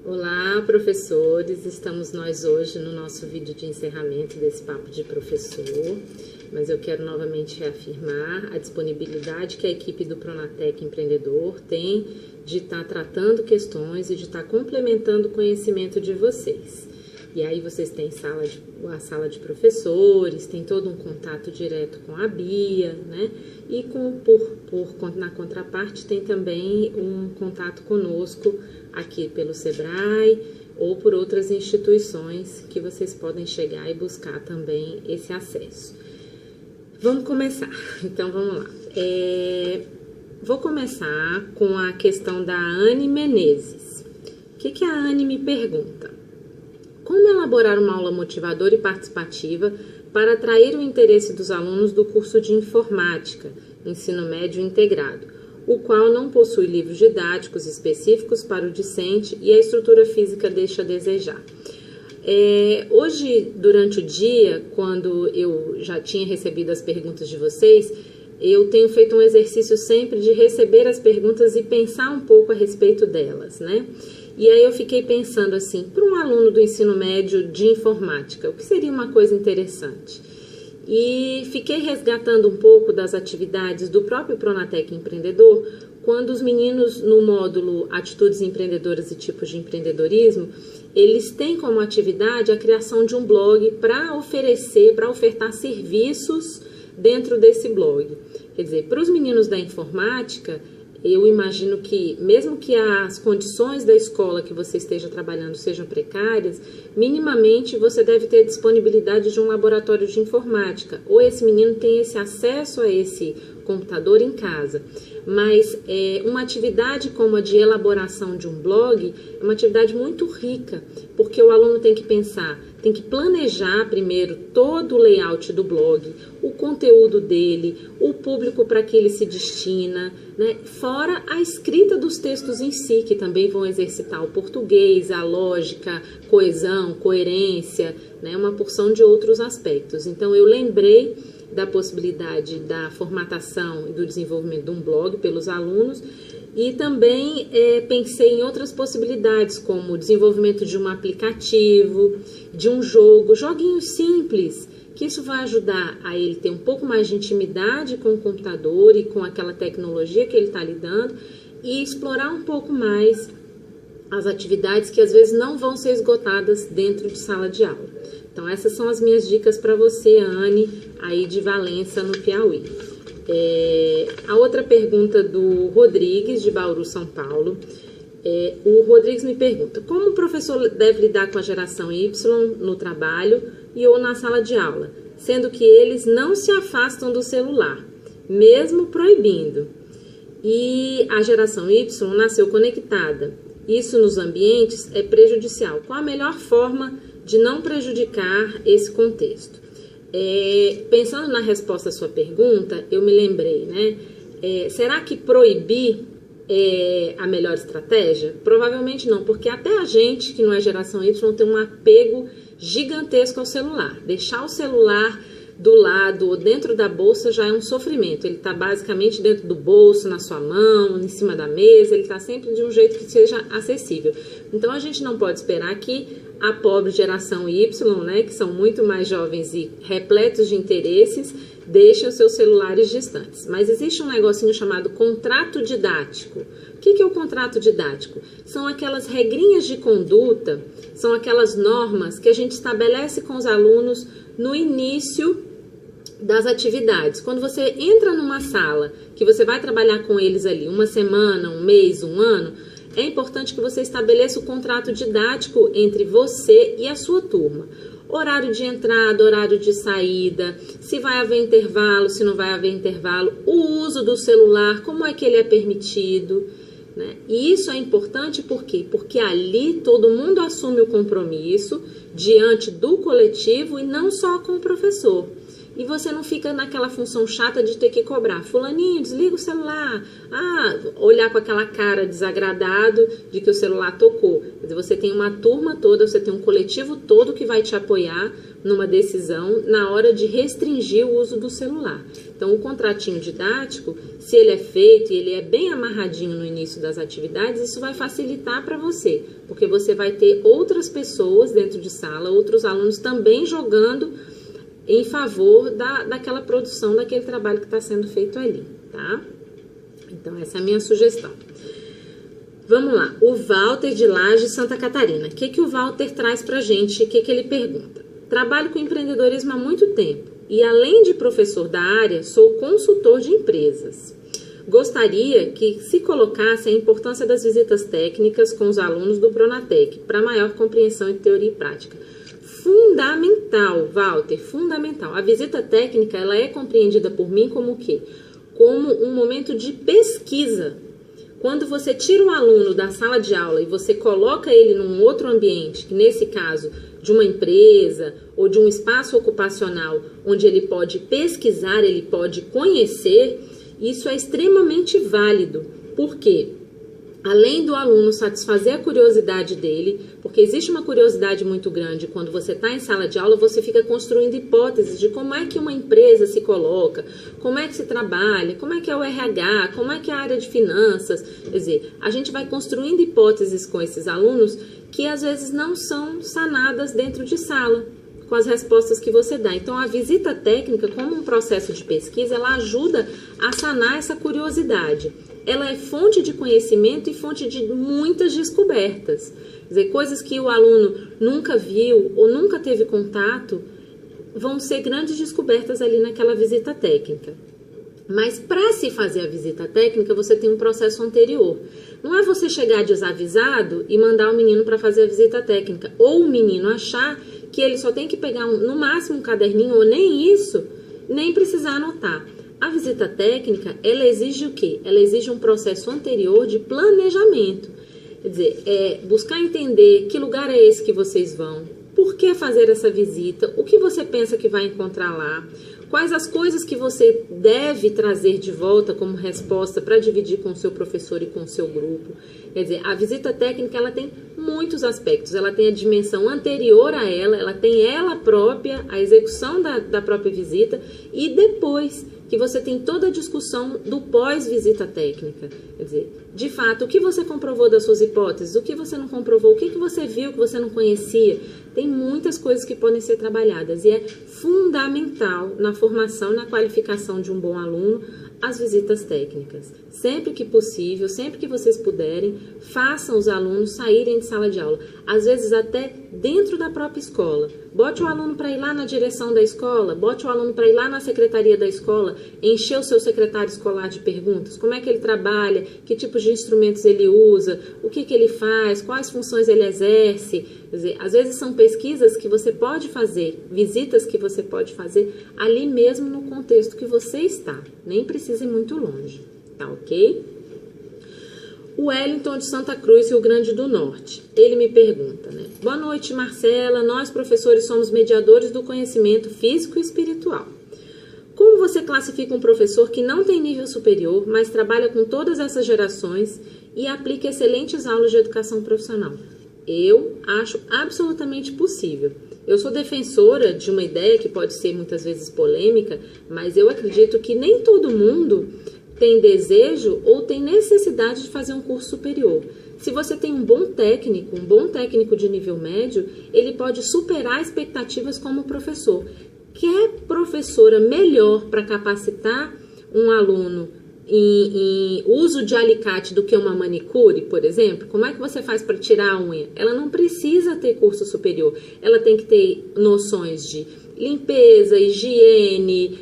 Olá, professores! Estamos nós hoje no nosso vídeo de encerramento desse papo de professor, mas eu quero novamente reafirmar a disponibilidade que a equipe do Pronatec Empreendedor tem de estar tratando questões e de estar complementando o conhecimento de vocês. E aí vocês têm a sala de professores, tem todo um contato direto com a Bia, né? E na contraparte tem também um contato conosco aqui pelo Sebrae ou por outras instituições que vocês podem chegar e buscar também esse acesso. Vamos começar, então vamos lá. Vou começar com a questão da Anne Menezes. O que a Anne me pergunta? Como elaborar uma aula motivadora e participativa para atrair o interesse dos alunos do curso de Informática, Ensino Médio Integrado, o qual não possui livros didáticos específicos para o discente e a estrutura física deixa a desejar? Hoje, durante o dia, quando eu já tinha recebido as perguntas de vocês, eu tenho feito um exercício sempre de receber as perguntas e pensar um pouco a respeito delas, né? E aí eu fiquei pensando assim, para um aluno do ensino médio de informática, o que seria uma coisa interessante? E fiquei resgatando um pouco das atividades do próprio Pronatec Empreendedor, quando os meninos no módulo Atitudes Empreendedoras e Tipos de Empreendedorismo, eles têm como atividade a criação de um blog para ofertar serviços dentro desse blog. Quer dizer, para os meninos da informática, eu imagino que, mesmo que as condições da escola que você esteja trabalhando sejam precárias, minimamente você deve ter a disponibilidade de um laboratório de informática, ou esse menino tem esse acesso a esse computador em casa. Mas uma atividade como a de elaboração de um blog é uma atividade muito rica, porque o aluno tem que pensar, tem que planejar primeiro todo o layout do blog, o conteúdo dele, o público para que ele se destina, né? Fora a escrita dos textos em si, que também vão exercitar o português, a lógica, coesão, coerência, né? Uma porção de outros aspectos. Então eu lembrei da possibilidade da formatação e do desenvolvimento de um blog pelos alunos e também pensei em outras possibilidades, como o desenvolvimento de um aplicativo, de um joguinhos simples, que isso vai ajudar a ele ter um pouco mais de intimidade com o computador e com aquela tecnologia que ele está lidando e explorar um pouco mais as atividades que às vezes não vão ser esgotadas dentro de sala de aula. Então essas são as minhas dicas para você, Anne, aí de Valença, no Piauí. A outra pergunta do Rodrigues, de Bauru, São Paulo. O Rodrigues me pergunta, como o professor deve lidar com a geração Y no trabalho e ou na sala de aula, sendo que eles não se afastam do celular, mesmo proibindo, e a geração Y nasceu conectada. Isso nos ambientes é prejudicial. Qual a melhor forma de não prejudicar esse contexto? Pensando na resposta à sua pergunta, eu me lembrei, né? Será que proibir é a melhor estratégia? Provavelmente não, porque até a gente que não é geração Y tem um apego gigantesco ao celular. Deixar o celular do lado ou dentro da bolsa já é um sofrimento. Ele está basicamente dentro do bolso, na sua mão, em cima da mesa, ele está sempre de um jeito que seja acessível. Então a gente não pode esperar que a pobre geração Y, né, que são muito mais jovens e repletos de interesses, deixem os seus celulares distantes. Mas existe um negocinho chamado contrato didático. O que é o contrato didático? São aquelas regrinhas de conduta, são aquelas normas que a gente estabelece com os alunos no início das atividades. Quando você entra numa sala, que você vai trabalhar com eles ali uma semana, um mês, um ano, é importante que você estabeleça o contrato didático entre você e a sua turma. Horário de entrada, horário de saída, se vai haver intervalo, se não vai haver intervalo, o uso do celular, como é que ele é permitido, né? E isso é importante por quê? Porque ali todo mundo assume o compromisso diante do coletivo e não só com o professor. e você não fica naquela função chata de ter que cobrar. Fulaninho, desliga o celular. Olhar com aquela cara desagradado de que o celular tocou. Quer dizer, você tem uma turma toda, você tem um coletivo todo que vai te apoiar numa decisão na hora de restringir o uso do celular. Então, o contratinho didático, se ele é feito e ele é bem amarradinho no início das atividades, isso vai facilitar para você, porque você vai ter outras pessoas dentro de sala, outros alunos também jogando em favor daquela produção, daquele trabalho que está sendo feito ali, tá? Então, essa é a minha sugestão. Vamos lá, o Walter de Laje, Santa Catarina. O que o Walter traz pra gente? O que ele pergunta? Trabalho com empreendedorismo há muito tempo e, além de professor da área, sou consultor de empresas. Gostaria que se colocasse a importância das visitas técnicas com os alunos do Pronatec para maior compreensão de teoria e prática. Fundamental, Walter, fundamental. A visita técnica, ela é compreendida por mim como o quê? Como um momento de pesquisa. Quando você tira o aluno da sala de aula e você coloca ele num outro ambiente, que nesse caso de uma empresa ou de um espaço ocupacional, onde ele pode pesquisar, ele pode conhecer, isso é extremamente válido. Por quê? Além do aluno satisfazer a curiosidade dele, porque existe uma curiosidade muito grande quando você está em sala de aula, você fica construindo hipóteses de como é que uma empresa se coloca, como é que se trabalha, como é que é o RH, como é que é a área de finanças. Quer dizer, a gente vai construindo hipóteses com esses alunos que às vezes não são sanadas dentro de sala, com as respostas que você dá. Então, a visita técnica, como um processo de pesquisa, ela ajuda a sanar essa curiosidade. Ela é fonte de conhecimento e fonte de muitas descobertas. Quer dizer, coisas que o aluno nunca viu ou nunca teve contato, vão ser grandes descobertas ali naquela visita técnica. Mas para se fazer a visita técnica, você tem um processo anterior. Não é você chegar desavisado e mandar o menino para fazer a visita técnica. Ou o menino achar que ele só tem que pegar no máximo um caderninho, ou nem isso, nem precisar anotar. A visita técnica, ela exige o quê? Ela exige um processo anterior de planejamento. Quer dizer, buscar entender que lugar é esse que vocês vão, por que fazer essa visita, o que você pensa que vai encontrar lá, quais as coisas que você deve trazer de volta como resposta para dividir com o seu professor e com o seu grupo. Quer dizer, a visita técnica, ela tem muitos aspectos. Ela tem a dimensão anterior a ela tem ela própria, a execução da própria visita, e depois que você tem toda a discussão do pós-visita técnica. Quer dizer, de fato, o que você comprovou das suas hipóteses, o que você não comprovou, o que você viu que você não conhecia. Tem muitas coisas que podem ser trabalhadas e é fundamental na formação e na qualificação de um bom aluno as visitas técnicas. Sempre que possível, sempre que vocês puderem, façam os alunos saírem de sala de aula. Às vezes até dentro da própria escola. Bote o aluno para ir lá na direção da escola, bote o aluno para ir lá na secretaria da escola, encher o seu secretário escolar de perguntas. Como é que ele trabalha, que tipos de instrumentos ele usa, o que ele faz, quais funções ele exerce. Quer dizer, às vezes são pesquisas que você pode fazer, visitas que você pode fazer ali mesmo no contexto que você está. Nem precisa ir muito longe, tá ok? O Wellington de Santa Cruz, Rio Grande do Norte. Ele me pergunta, né? Boa noite, Marcela. Nós, professores, somos mediadores do conhecimento físico e espiritual. Como você classifica um professor que não tem nível superior, mas trabalha com todas essas gerações e aplica excelentes aulas de educação profissional? Eu acho absolutamente possível. Eu sou defensora de uma ideia que pode ser muitas vezes polêmica, mas eu acredito que nem todo mundo tem desejo ou tem necessidade de fazer um curso superior. Se você tem um bom técnico de nível médio, ele pode superar expectativas como professor. Quer professora melhor para capacitar um aluno em uso de alicate do que uma manicure, por exemplo? Como é que você faz para tirar a unha? Ela não precisa ter curso superior. Ela tem que ter noções de limpeza, higiene,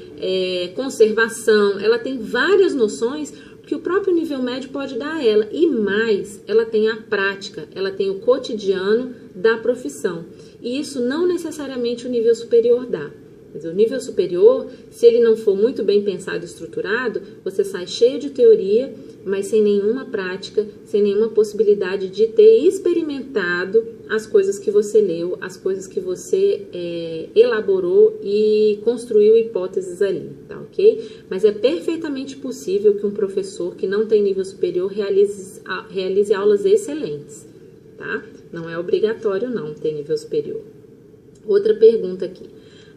conservação. Ela tem várias noções que o próprio nível médio pode dar a ela. E mais, ela tem a prática, ela tem o cotidiano da profissão. E isso não necessariamente o nível superior dá. Quer dizer, o nível superior, se ele não for muito bem pensado e estruturado, você sai cheio de teoria, mas sem nenhuma prática, sem nenhuma possibilidade de ter experimentado as coisas que você leu, as coisas que você elaborou e construiu hipóteses ali, tá ok? Mas é perfeitamente possível que um professor que não tem nível superior realize aulas excelentes, tá? Não é obrigatório não ter nível superior. Outra pergunta aqui.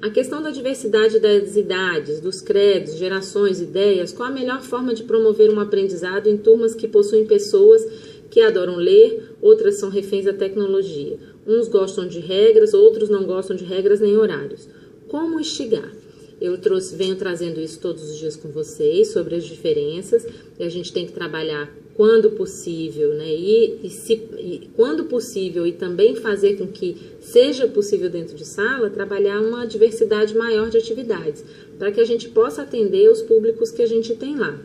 A questão da diversidade das idades, dos credos, gerações, ideias, qual a melhor forma de promover um aprendizado em turmas que possuem pessoas que adoram ler, outras são reféns da tecnologia. Uns gostam de regras, outros não gostam de regras nem horários. Como instigar? Eu venho trazendo isso todos os dias com vocês, sobre as diferenças, e a gente tem que trabalhar quando possível, né? Quando possível, e também fazer com que seja possível dentro de sala, trabalhar uma diversidade maior de atividades, para que a gente possa atender os públicos que a gente tem lá.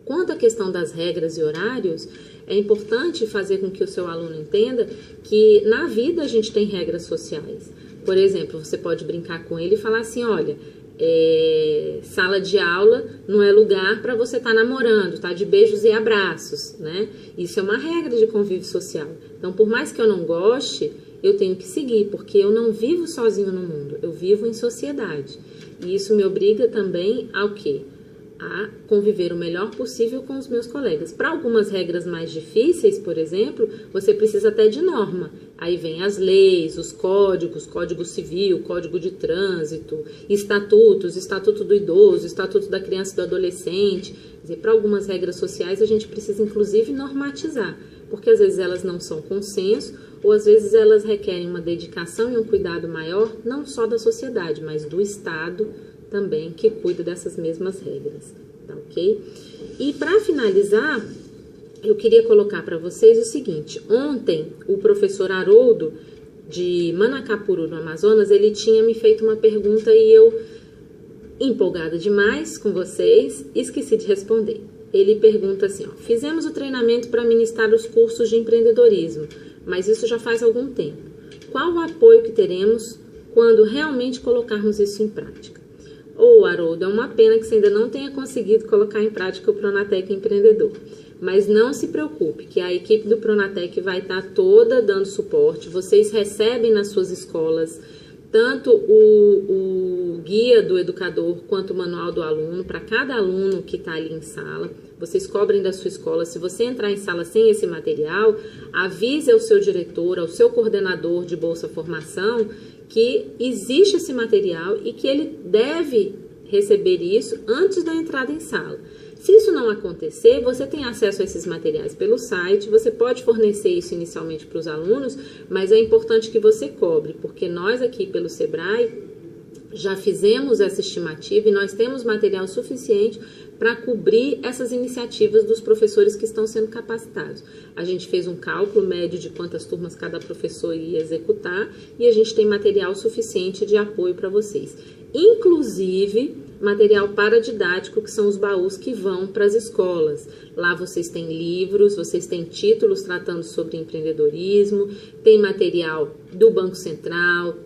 Quanto à questão das regras e horários, é importante fazer com que o seu aluno entenda que na vida a gente tem regras sociais. Por exemplo, você pode brincar com ele e falar assim, olha, sala de aula não é lugar para você estar namorando, tá? De beijos e abraços, né? Isso é uma regra de convívio social. Então, por mais que eu não goste, eu tenho que seguir, porque eu não vivo sozinho no mundo, eu vivo em sociedade. E isso me obriga também ao quê? A conviver o melhor possível com os meus colegas. Para algumas regras mais difíceis, por exemplo, você precisa até de norma. Aí vem as leis, os códigos, Código Civil, Código de Trânsito, estatutos, Estatuto do Idoso, Estatuto da Criança e do Adolescente. Quer dizer, para algumas regras sociais a gente precisa inclusive normatizar, porque às vezes elas não são consenso, ou às vezes elas requerem uma dedicação e um cuidado maior, não só da sociedade, mas do Estado também, que cuida dessas mesmas regras, tá ok? E para finalizar, eu queria colocar para vocês o seguinte, ontem o professor Haroldo, de Manacapuru, no Amazonas, ele tinha me feito uma pergunta e eu, empolgada demais com vocês, esqueci de responder. Ele pergunta assim, ó, fizemos o treinamento para ministrar os cursos de empreendedorismo, mas isso já faz algum tempo. Qual o apoio que teremos quando realmente colocarmos isso em prática? Haroldo, é uma pena que você ainda não tenha conseguido colocar em prática o Pronatec Empreendedor. Mas não se preocupe, que a equipe do Pronatec vai estar toda dando suporte. Vocês recebem nas suas escolas tanto o guia do educador quanto o manual do aluno, para cada aluno que está ali em sala. Vocês cobrem da sua escola. Se você entrar em sala sem esse material, avise ao seu diretor, ao seu coordenador de Bolsa Formação, que existe esse material e que ele deve receber isso antes da entrada em sala. Se isso não acontecer, você tem acesso a esses materiais pelo site, você pode fornecer isso inicialmente para os alunos, mas é importante que você cobre, porque nós aqui pelo Sebrae já fizemos essa estimativa e nós temos material suficiente para cobrir essas iniciativas dos professores que estão sendo capacitados. A gente fez um cálculo médio de quantas turmas cada professor ia executar e a gente tem material suficiente de apoio para vocês. Inclusive, material paradidático, que são os baús que vão para as escolas. Lá vocês têm livros, vocês têm títulos tratando sobre empreendedorismo, tem material do Banco Central,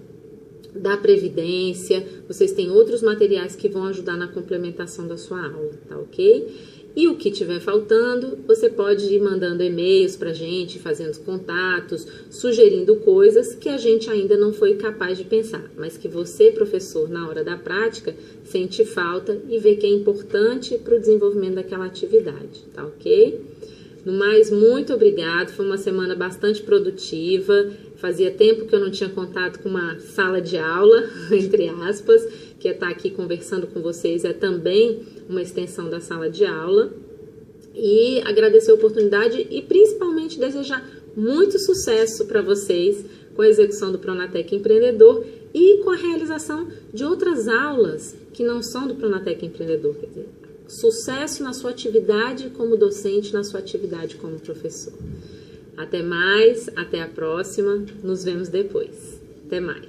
da Previdência, vocês têm outros materiais que vão ajudar na complementação da sua aula, tá ok? E o que estiver faltando, você pode ir mandando e-mails pra gente, fazendo contatos, sugerindo coisas que a gente ainda não foi capaz de pensar, mas que você, professor, na hora da prática, sente falta e vê que é importante para o desenvolvimento daquela atividade, tá ok? No mais, muito obrigado, foi uma semana bastante produtiva, fazia tempo que eu não tinha contato com uma sala de aula, entre aspas, que é estar aqui conversando com vocês é também uma extensão da sala de aula, e agradecer a oportunidade e principalmente desejar muito sucesso para vocês com a execução do Pronatec Empreendedor e com a realização de outras aulas que não são do Pronatec Empreendedor, quer dizer, sucesso na sua atividade como docente, na sua atividade como professor. Até mais, até a próxima, nos vemos depois. Até mais.